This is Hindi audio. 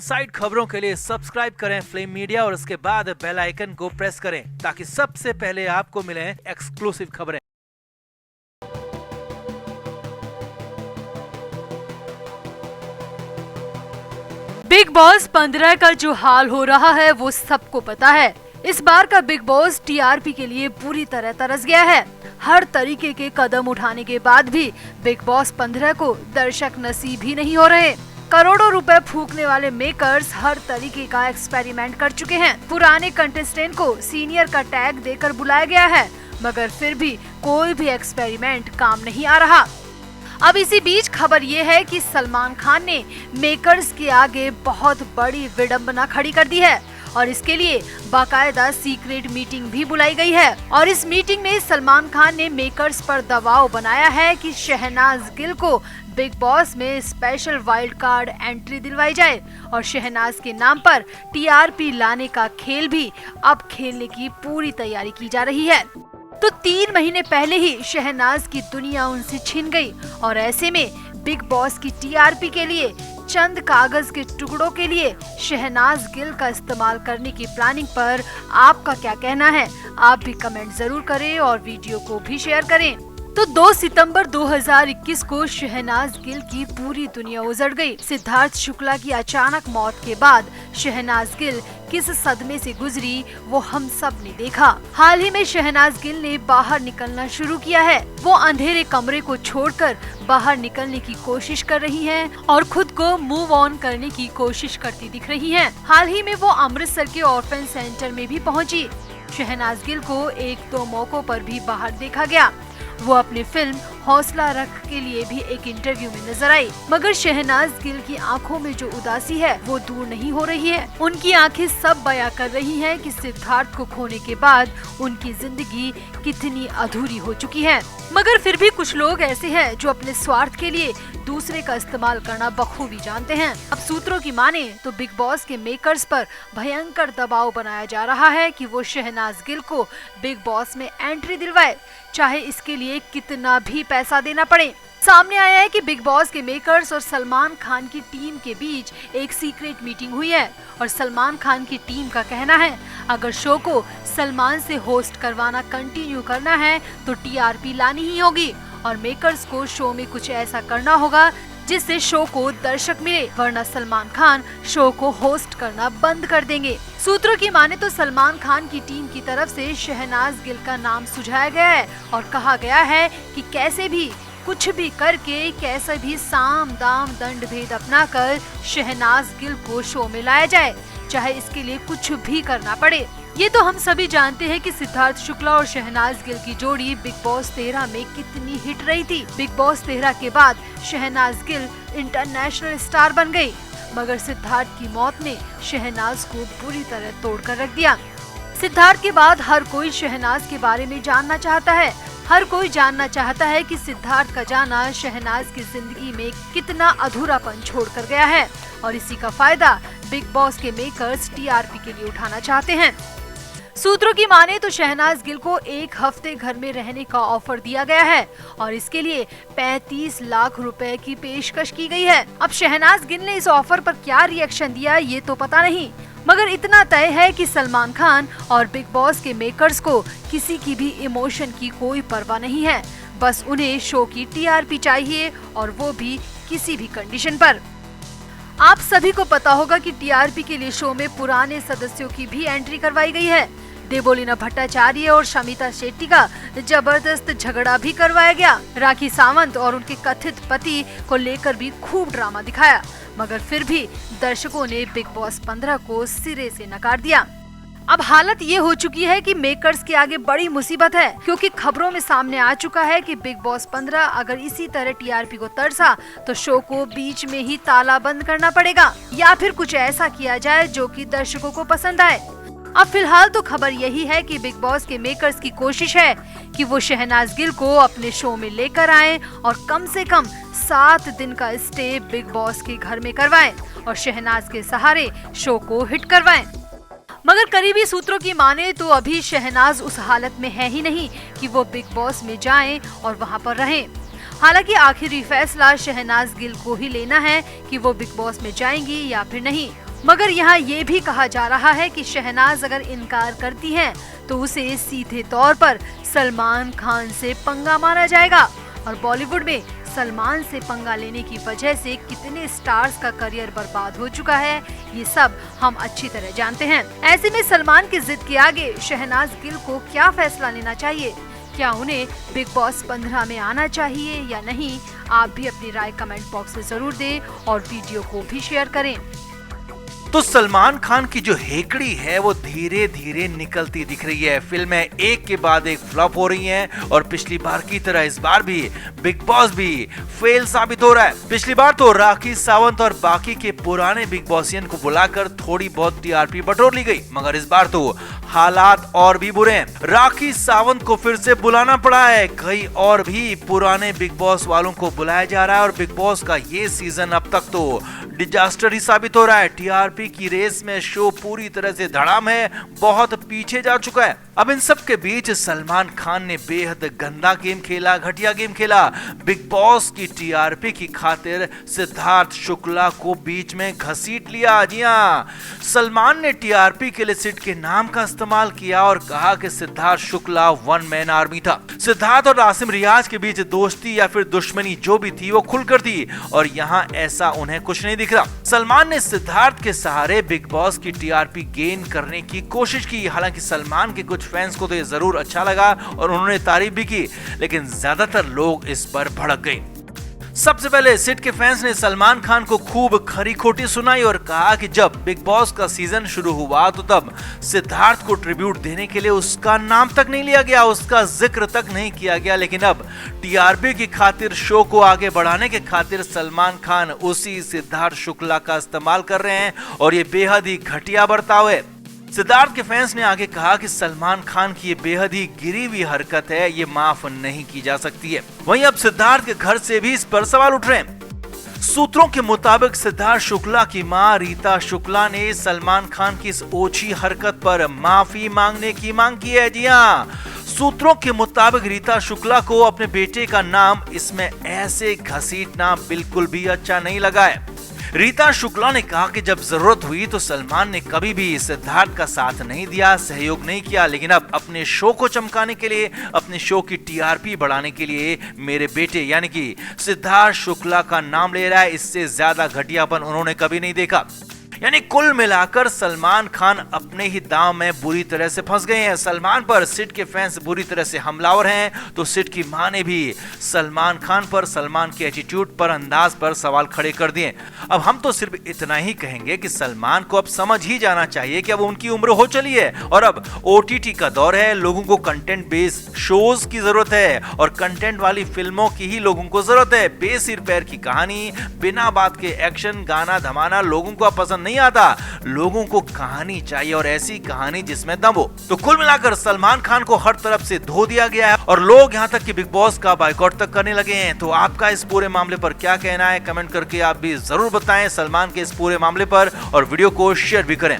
साइड खबरों के लिए सब्सक्राइब करें फ्लेम मीडिया और उसके बाद बेल आइकन को प्रेस करें ताकि सबसे पहले आपको मिले एक्सक्लूसिव खबरें। बिग बॉस 15 का जो हाल हो रहा है वो सबको पता है। इस बार का बिग बॉस टीआरपी के लिए पूरी तरह तरस गया है। हर तरीके के कदम उठाने के बाद भी बिग बॉस 15 को दर्शक नसीब ही नहीं हो रहे। करोड़ों रुपए फूकने वाले मेकर्स हर तरीके का एक्सपेरिमेंट कर चुके हैं। पुराने कंटेस्टेंट को सीनियर का टैग देकर बुलाया गया है, मगर फिर भी कोई भी एक्सपेरिमेंट काम नहीं आ रहा। अब इसी बीच खबर ये है कि सलमान खान ने मेकर्स के आगे बहुत बड़ी विडंबना खड़ी कर दी है और इसके लिए बाकायदा सीक्रेट मीटिंग भी बुलाई गई है। और इस मीटिंग में सलमान खान ने मेकर्स पर दबाव बनाया है कि शहनाज गिल को बिग बॉस में स्पेशल वाइल्ड कार्ड एंट्री दिलवाई जाए और शहनाज के नाम पर टीआरपी लाने का खेल भी अब खेलने की पूरी तैयारी की जा रही है। तो 3 महीने पहले ही शहनाज की दुनिया उनसे छिन गई और ऐसे में बिग बॉस की टीआरपी के लिए चंद कागज के टुकड़ों के लिए शहनाज गिल का इस्तेमाल करने की प्लानिंग पर आपका क्या कहना है? आप भी कमेंट जरूर करें और वीडियो को भी शेयर करें। तो 2 सितंबर 2021 को शहनाज गिल की पूरी दुनिया उजड़ गई। सिद्धार्थ शुक्ला की अचानक मौत के बाद शहनाज गिल किस सदमे से गुजरी वो हम सब ने देखा। हाल ही में शहनाज गिल ने बाहर निकलना शुरू किया है। वो अंधेरे कमरे को छोड़कर बाहर निकलने की कोशिश कर रही हैं और खुद को मूव ऑन करने की कोशिश करती दिख रही हैं। हाल ही में वो अमृतसर के ऑर्फन सेंटर में भी पहुंची। शहनाज गिल को 1-2 मौकों पर भी बाहर देखा गया। वो अपनी फिल्म हौसला रख के लिए भी एक इंटरव्यू में नजर आई, मगर शहनाज गिल की आंखों में जो उदासी है वो दूर नहीं हो रही है। उनकी आंखें सब बयां कर रही हैं कि सिद्धार्थ को खोने के बाद उनकी जिंदगी कितनी अधूरी हो चुकी है। मगर फिर भी कुछ लोग ऐसे हैं जो अपने स्वार्थ के लिए दूसरे का इस्तेमाल करना बखूबी जानते हैं। अब सूत्रों की माने तो बिग बॉस के मेकर्स पर भयंकर दबाव बनाया जा रहा है कि वो शहनाज गिल को बिग बॉस में एंट्री दिलवाए, चाहे इसके लिए कितना भी पैसा देना पड़े। सामने आया है कि बिग बॉस के मेकर्स और सलमान खान की टीम के बीच एक सीक्रेट मीटिंग हुई है और सलमान खान की टीम का कहना है अगर शो को सलमान से होस्ट करवाना कंटिन्यू करना है तो टीआरपी लानी ही होगी और मेकर्स को शो में कुछ ऐसा करना होगा जिससे शो को दर्शक मिले, वरना सलमान खान शो को होस्ट करना बंद कर देंगे। सूत्रों की माने तो सलमान खान की टीम की तरफ से शहनाज गिल का नाम सुझाया गया है और कहा गया है कि कैसे भी कुछ भी करके कैसे भी साम दाम दंड भेद अपना कर शहनाज गिल को शो में लाया जाए, चाहे इसके लिए कुछ भी करना पड़े। ये तो हम सभी जानते हैं कि सिद्धार्थ शुक्ला और शहनाज गिल की जोड़ी बिग बॉस 13 में कितनी हिट रही थी। बिग बॉस 13 के बाद शहनाज गिल इंटरनेशनल स्टार बन गई, मगर सिद्धार्थ की मौत ने शहनाज को बुरी तरह तोड़कर रख दिया। सिद्धार्थ के बाद हर कोई शहनाज के बारे में जानना चाहता है। हर कोई जानना चाहता है कि सिद्धार्थ का जाना शहनाज की जिंदगी में कितना अधूरापन छोड़ कर गया है और इसी का फायदा बिग बॉस के मेकर्स टीआरपी के लिए उठाना चाहते हैं। सूत्रों की माने तो शहनाज गिल को 1 हफ्ते घर में रहने का ऑफर दिया गया है और इसके लिए 35 लाख रुपए की पेशकश की गई है। अब शहनाज गिल ने इस ऑफर पर क्या रिएक्शन दिया ये तो पता नहीं, मगर इतना तय है कि सलमान खान और बिग बॉस के मेकर्स को किसी की भी इमोशन की कोई परवाह नहीं है। बस उन्हें शो की टीआरपी चाहिए और वो भी किसी भी कंडीशन पर। आप सभी को पता होगा कि टीआरपी के लिए शो में पुराने सदस्यों की भी एंट्री करवाई गई है। देवोलीना भट्टाचार्य और शमिता शेट्टी का जबरदस्त झगड़ा भी करवाया गया। राखी सावंत और उनके कथित पति को लेकर भी खूब ड्रामा दिखाया, मगर फिर भी दर्शकों ने बिग बॉस 15 को सिरे से नकार दिया। अब हालत ये हो चुकी है कि मेकर्स के आगे बड़ी मुसीबत है, क्योंकि खबरों में सामने आ चुका है कि बिग बॉस 15 अगर इसी तरह टीआरपी को तरसा तो शो को बीच में ही ताला बंद करना पड़ेगा या फिर कुछ ऐसा किया जाए जो कि दर्शकों को पसंद आए। अब फिलहाल तो खबर यही है कि बिग बॉस के मेकर्स की कोशिश है कि वो शहनाज गिल को अपने शो में लेकर आएं और कम से कम 7 दिन का स्टे बिग बॉस के घर में करवाएं और शहनाज के सहारे शो को हिट करवाएं। मगर करीबी सूत्रों की माने तो अभी शहनाज उस हालत में है ही नहीं कि वो बिग बॉस में जाएं और वहां पर रहें। हालांकि आखिरी फैसला शहनाज गिल को ही लेना है कि वो बिग बॉस में जाएंगी या फिर नहीं। मगर यहाँ ये भी कहा जा रहा है कि शहनाज अगर इनकार करती हैं, तो उसे सीधे तौर पर सलमान खान से पंगा मारा जाएगा। और बॉलीवुड में सलमान से पंगा लेने की वजह से कितने स्टार्स का करियर बर्बाद हो चुका है, ये सब हम अच्छी तरह जानते हैं। ऐसे में सलमान की जिद के आगे शहनाज गिल को क्या फैसला लेना चाहिए? क्या उन्हें बिग बॉस 15 में आना चाहिए या नहीं? आप भी अपनी राय कमेंट बॉक्स में जरूर दें और वीडियो को भी शेयर करें। तो सलमान खान की जो हेकड़ी है वो धीरे धीरे निकलती दिख रही है। फिल्में एक के बाद एक फ्लॉप हो रही हैं और पिछली बार की तरह इस बार भी बिग बॉस भी फेल साबित हो रहा है। पिछली बार तो राखी सावंत और बाकी के पुराने बिग बॉसियन को बुलाकर थोड़ी बहुत टीआरपी बटोर ली गई, मगर इस बार तो हालात और भी बुरे हैं। राखी सावंत को फिर से बुलाना पड़ा है, कई और भी पुराने बिग बॉस वालों को बुलाया जा रहा है और बिग बॉस का ये सीजन अब तक तो डिजास्टर ही साबित हो रहा है। टीआरपी की रेस में शो पूरी तरह से धड़ाम है, बहुत पीछे जा चुका है। अब इन सब के बीच सलमान खान ने बेहद गंदा गेम खेला, घटिया गेम खेला। बिग बॉस की टीआरपी की खातिर सिद्धार्थ शुक्ला को बीच में घसीट लिया। जी हां, सलमान ने टीआरपी के लिए सिड के नाम का इस्तेमाल किया और कहा कि Siddharth Shukla one man army था। सिद्धार्थ और आसिम रियाज के बीच दोस्ती या फिर दुश्मनी जो भी थी वो खुलकर थी और यहाँ ऐसा उन्हें कुछ नहीं दिख रहा। सलमान ने सिद्धार्थ के सहारे बिग बॉस की टीआरपी गेन करने की कोशिश की। हालांकि सलमान के कुछ फैंस को तो ये जरूर अच्छा लगा और उन्होंने तारीफ भी की, लेकिन ज्यादातर लोग इस पर भड़क गए। सबसे पहले सिड के फैंस ने सलमान खान को खूब खरी खोटी सुनाई और कहा कि जब बिग बॉस का सीजन शुरू हुआ तो तब सिद्धार्थ को ट्रिब्यूट देने के लिए उसका नाम तक नहीं लिया गया, उसका जिक्र तक नहीं किया गया। लेकिन अब टीआरपी की खातिर, शो को आगे बढ़ाने के खातिर सलमान खान उसी सिद्धार्थ शुक्ला का इस्तेमाल कर रहे हैं और ये बेहद ही घटिया बर्ताव है। सिद्धार्थ के फैंस ने आगे कहा कि सलमान खान की ये बेहद ही गिरी हुई हरकत है, ये माफ नहीं की जा सकती है। वहीं अब सिद्धार्थ के घर से भी इस पर सवाल उठ रहे हैं। सूत्रों के मुताबिक सिद्धार्थ शुक्ला की मां रीता शुक्ला ने सलमान खान की इस ओछी हरकत पर माफी मांगने की मांग की है। जी हां, सूत्रों के मुताबिक रीता शुक्ला को अपने बेटे का नाम इसमें ऐसे घसीटना बिल्कुल भी अच्छा नहीं लगा है। रीता शुक्ला ने कहा कि जब जरूरत हुई तो सलमान ने कभी भी सिद्धार्थ का साथ नहीं दिया, सहयोग नहीं किया, लेकिन अब अपने शो को चमकाने के लिए, अपने शो की टीआरपी बढ़ाने के लिए मेरे बेटे यानी कि सिद्धार्थ शुक्ला का नाम ले रहा है। इससे ज्यादा घटियापन उन्होंने कभी नहीं देखा। यानी कुल मिलाकर सलमान खान अपने ही दांव में बुरी तरह से फंस गए हैं। सलमान पर सिड के फैंस बुरी तरह से हमलावर हैं, तो सिड की मां ने भी सलमान खान पर, सलमान के एटीट्यूड पर, अंदाज पर सवाल खड़े कर दिए। अब हम तो सिर्फ इतना ही कहेंगे कि सलमान को अब समझ ही जाना चाहिए कि अब उनकी उम्र हो चली है और अब ओटीटी का दौर है। लोगों को कंटेंट बेस्ड शोज की जरूरत है और कंटेंट वाली फिल्मों की ही लोगों को जरूरत है। बेसिर पैर की कहानी, बिना बात के एक्शन, गाना धमाना लोगों को पसंद नहीं आता। लोगों को कहानी चाहिए और ऐसी कहानी जिसमें दम हो। तो कुल मिलाकर सलमान खान को हर तरफ से धो दिया गया है और लोग यहां तक कि बिग बॉस का बायकॉट तक करने लगे हैं। तो आपका इस पूरे मामले पर क्या कहना है, कमेंट करके आप भी जरूर बताएं सलमान के इस पूरे मामले पर और वीडियो को शेयर भी करें।